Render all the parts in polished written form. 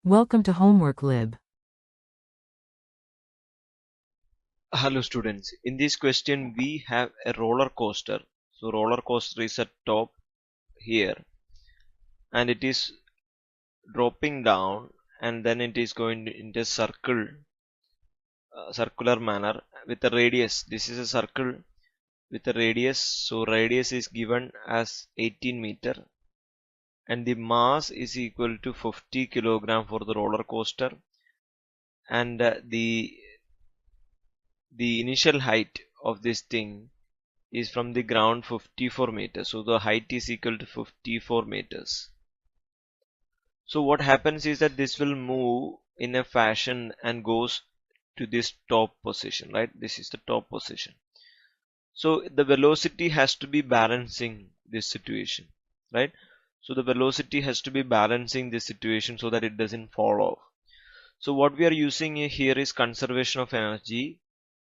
Welcome to Homework Lib. Hello students, in this question we have a roller coaster. So roller coaster is at top here and it is dropping down and then it is going into circular manner with a radius. This is a circle with a radius. So radius is given as 18 meter and the mass is equal to 50 kilogram for the roller coaster, and the initial height of this thing is from the ground 54 meters. So the height is equal to 54 meters. So what happens is that this will move in a fashion and goes to this top position, right? This is the top position. So the velocity has to be balancing this situation, right? So the velocity has to be balancing this situation so that it doesn't fall off. So what we are using here is conservation of energy.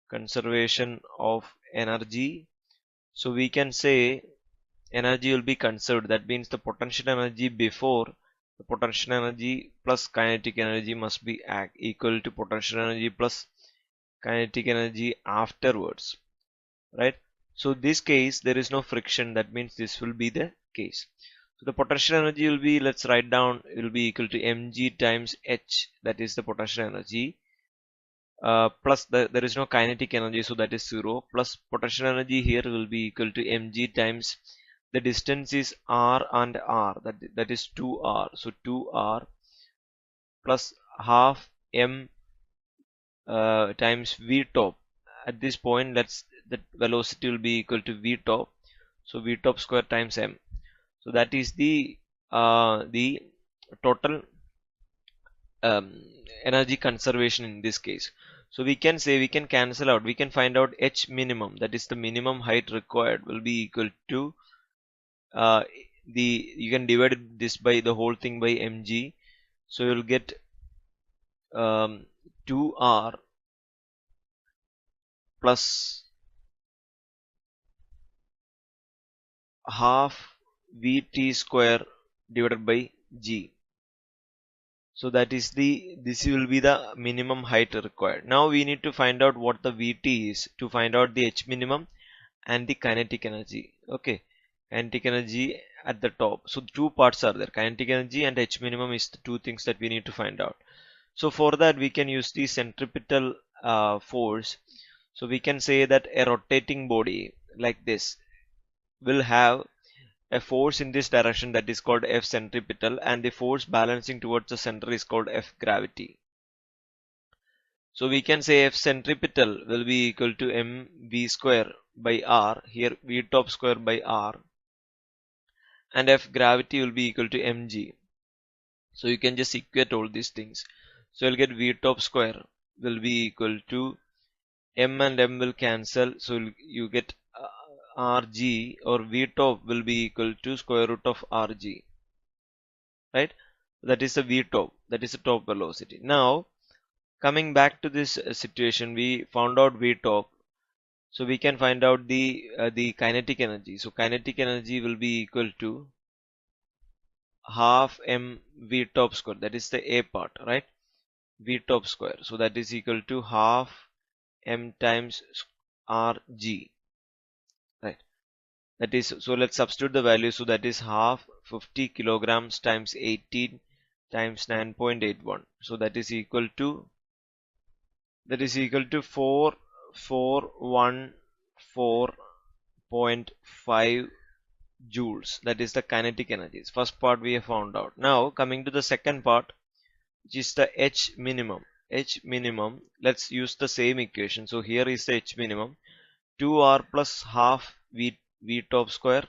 Conservation of energy. So we can say energy will be conserved. That means the potential energy before the potential energy plus kinetic energy must be equal to potential energy plus kinetic energy afterwards, right? So this case there is no friction. That means this will be the case. So the potential energy will be, let's write down, it will be equal to mg times h, that is the potential energy, plus there is no kinetic energy, so that is 0, plus potential energy here will be equal to mg times the distance is r and r, that is 2r, so 2r plus half m times v top. At this point the velocity will be equal to v top, so v top square times m. So that is the total um, energy conservation in this case. So we can say, we can cancel out, we can find out h minimum, that is the minimum height required, will be equal to uh, you can divide this by the whole thing by mg. So you'll get 2r plus half vt square divided by g. So that is this will be the minimum height required. Now we need to find out what the vt is to find out the h minimum and the kinetic energy. Okay, kinetic energy at the top. So two parts are there, kinetic energy and h minimum is the two things that we need to find out. So for that we can use the centripetal force. So we can say that a rotating body like this will have a force in this direction, that is called F centripetal, and the force balancing towards the center is called F gravity. So we can say F centripetal will be equal to mv square by r, here v top square by r, and F gravity will be equal to mg. So you can just equate all these things. So you'll get v top square will be equal to m and m will cancel, so you get rg, or v top will be equal to square root of rg, right? That is the v top, that is the top velocity. Now coming back to this situation, we found out v top, so we can find out the kinetic energy. So kinetic energy will be equal to half m v top square, that is the a part, right? V top square, so that is equal to half m times rg, right? That is, so let's substitute the value. So that is half 50 kilograms times 18 times 9.81, so that is equal to 4414.5 joules. That is the kinetic energies. First part we have found out. Now coming to the second part, which is the h minimum. H minimum, let's use the same equation. So here is the h minimum, 2r plus half v top square,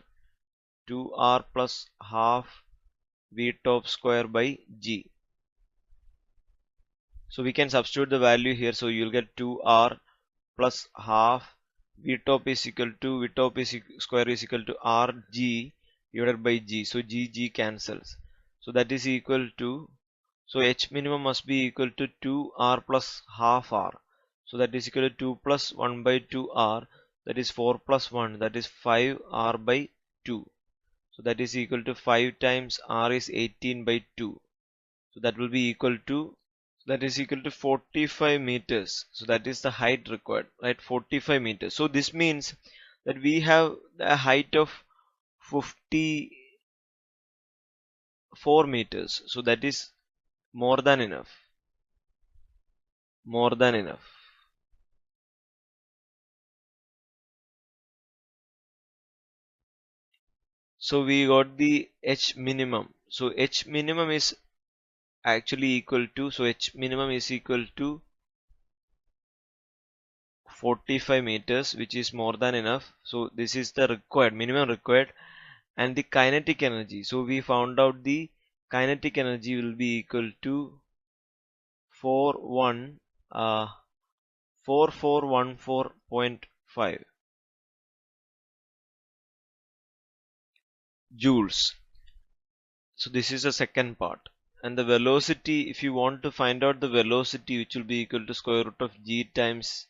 2r plus half v top square by g. So we can substitute the value here. So you'll get 2r plus half v top is equal to square is equal to rg divided by g. So g cancels. So that is equal to, so h minimum must be equal to 2r plus half r. So that is equal to 2 plus 1 by 2r, that is 4 plus 1, that is 5r by 2. So that is equal to 5 times r is 18 by 2. So that will be equal to, that is equal to 45 meters. So that is the height required, right? 45 meters. So this means that we have a height of 54 meters. So that is more than enough. More than enough. So we got the H minimum. So H minimum is actually equal to, so H minimum is equal to 45 meters, which is more than enough. So this is the required, minimum required. And the kinetic energy, so we found out the kinetic energy will be equal to 41 4414.5 joules. So this is the second part. And the velocity, if you want to find out the velocity, which will be equal to square root of g times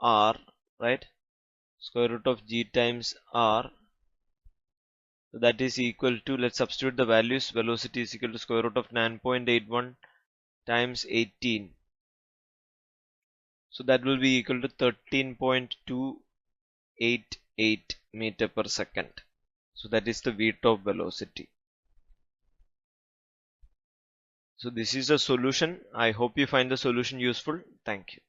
r, right? Square root of g times r. So that is equal to, let's substitute the values. Velocity is equal to square root of 9.81 times 18. So that will be equal to 13.288 meter per second. So that is the v-top velocity. So this is the solution. I hope you find the solution useful. Thank you.